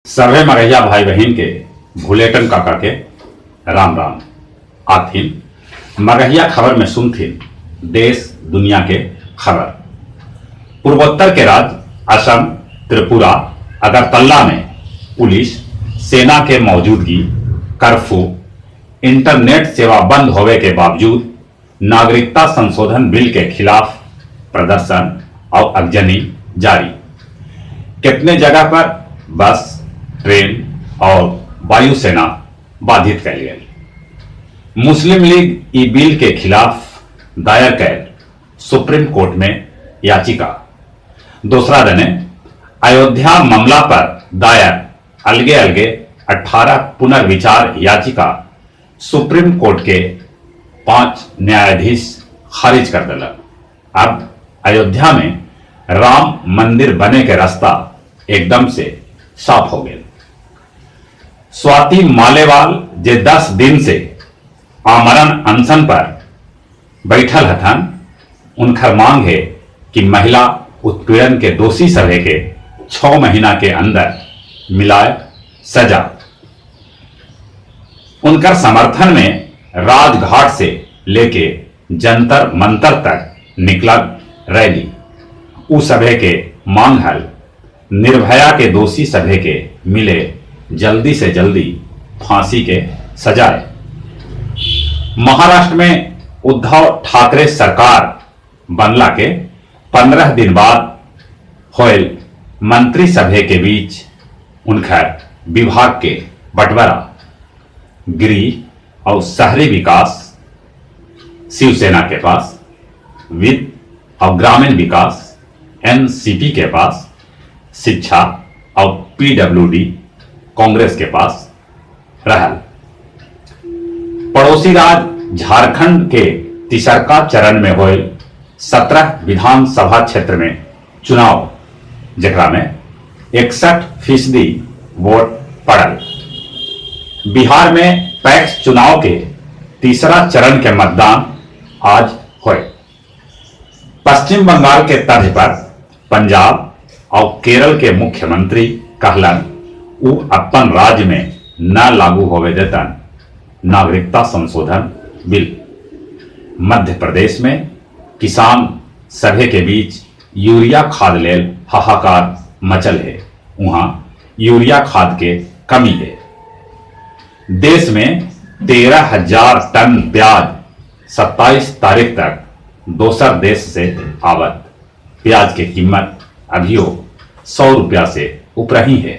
सभे मगहिया भाई बहन के भुलेटन काका के राम राम। आथिन मगहिया खबर में सुनथिन देश दुनिया के खबर। पूर्वोत्तर के राज्य असम, त्रिपुरा, अगरतला में पुलिस सेना के मौजूदगी, कर्फ्यू, इंटरनेट सेवा बंद होने के बावजूद नागरिकता संशोधन बिल के खिलाफ प्रदर्शन और अगजनी जारी। कितने जगह पर बस, ट्रेन और वायुसेना बाधित कर गई। मुस्लिम लीग ई बिल के खिलाफ दायर कैल सुप्रीम कोर्ट में याचिका। दूसरा दिन अयोध्या मामला पर दायर अलगे अलगे 18 पुनर्विचार याचिका सुप्रीम कोर्ट के 5 न्यायाधीश खारिज कर दिलक। अब अयोध्या में राम मंदिर बने के रास्ता एकदम से साफ हो गया। स्वाति मालेवाल जे 10 दिन से आमरण अनशन पर बैठल हथन, उनकर मांग है कि महिला उत्पीड़न के दोषी सभे के 6 महीना के अंदर मिलाए सजा। उनकर समर्थन में राजघाट से लेके जंतर मंतर तक निकला रैली। उस सभे के मांग हल निर्भया के दोषी सभे के मिले जल्दी से जल्दी फांसी के सजाए। महाराष्ट्र में उद्धव ठाकरे सरकार बनला के 15 दिन बाद होयल मंत्री सभे के बीच उनकर विभाग के बंटवारा। गृह और शहरी विकास शिवसेना के पास, वित्त और ग्रामीण विकास एनसीपी के पास, शिक्षा और पीडब्ल्यूडी कांग्रेस के पास रहल। पड़ोसी राज्य झारखंड के तीसरका चरण में हुए 17 विधानसभा क्षेत्र में चुनाव, जकरा में 61% वोट पड़ल। बिहार में पैक्स चुनाव के तीसरा चरण के मतदान आज हुए। पश्चिम बंगाल के तर्ज पर पंजाब और केरल के मुख्यमंत्री कहलन उ अपन राज्य में न लागू होवे देतन नागरिकता संशोधन बिल। मध्य प्रदेश में किसान सभे के बीच यूरिया खाद लेल हाहाकार मचल है। वहां यूरिया खाद के कमी है। देश में 13,000 टन प्याज 27 तारीख तक दोसर देश से आवत। प्याज की कीमत अभियो 100 रुपया से ऊपर ही है।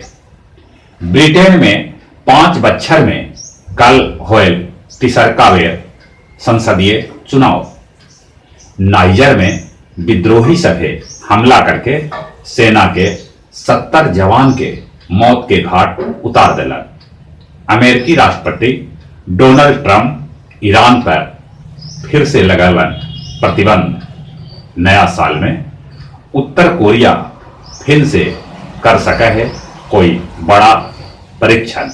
ब्रिटेन में 5 बच्छर में कल होयल तीसरका बेर संसदीय चुनाव। नाइजर में विद्रोही सभे हमला करके सेना के 70 जवान के मौत के घाट उतार दिलन। अमेरिकी राष्ट्रपति डोनाल्ड ट्रंप ईरान पर फिर से लगलन प्रतिबंध। नया साल में उत्तर कोरिया फिर से कर सका है कोई बड़ा परीक्षण।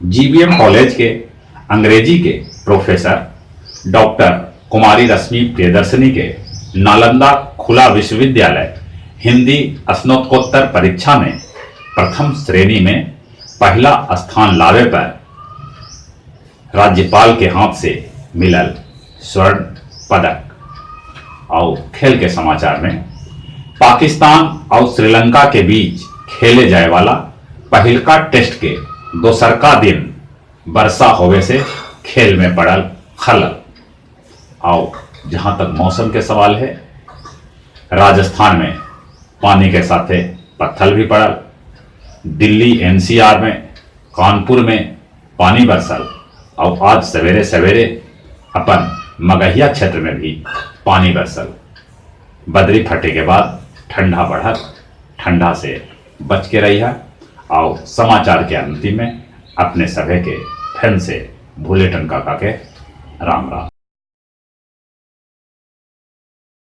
जीबीएम कॉलेज के अंग्रेजी के प्रोफेसर डॉक्टर कुमारी रश्मि प्रियदर्शनी के नालंदा खुला विश्वविद्यालय हिंदी स्नातकोत्तर परीक्षा में प्रथम श्रेणी में पहला स्थान लावे पर राज्यपाल के हाथ से मिलल स्वर्ण पदक। और खेल के समाचार में पाकिस्तान और श्रीलंका के बीच खेले जाए वाला पहिलका टेस्ट के दोसरका दिन वर्षा होवे से खेल में पड़ल खलल। और जहां तक मौसम के सवाल है, राजस्थान में पानी के साथ पत्थर भी पड़ल। दिल्ली एनसीआर में, कानपुर में पानी बरसल। और आज सवेरे सवेरे अपन मगहिया क्षेत्र में भी पानी बरसल। बदरी फटे के बाद ठंडा बढ़ल। ठंडा से बच के रही है। और समाचार के अंतिम में अपने सभे के फिर से भुलेटन काका के राम राम।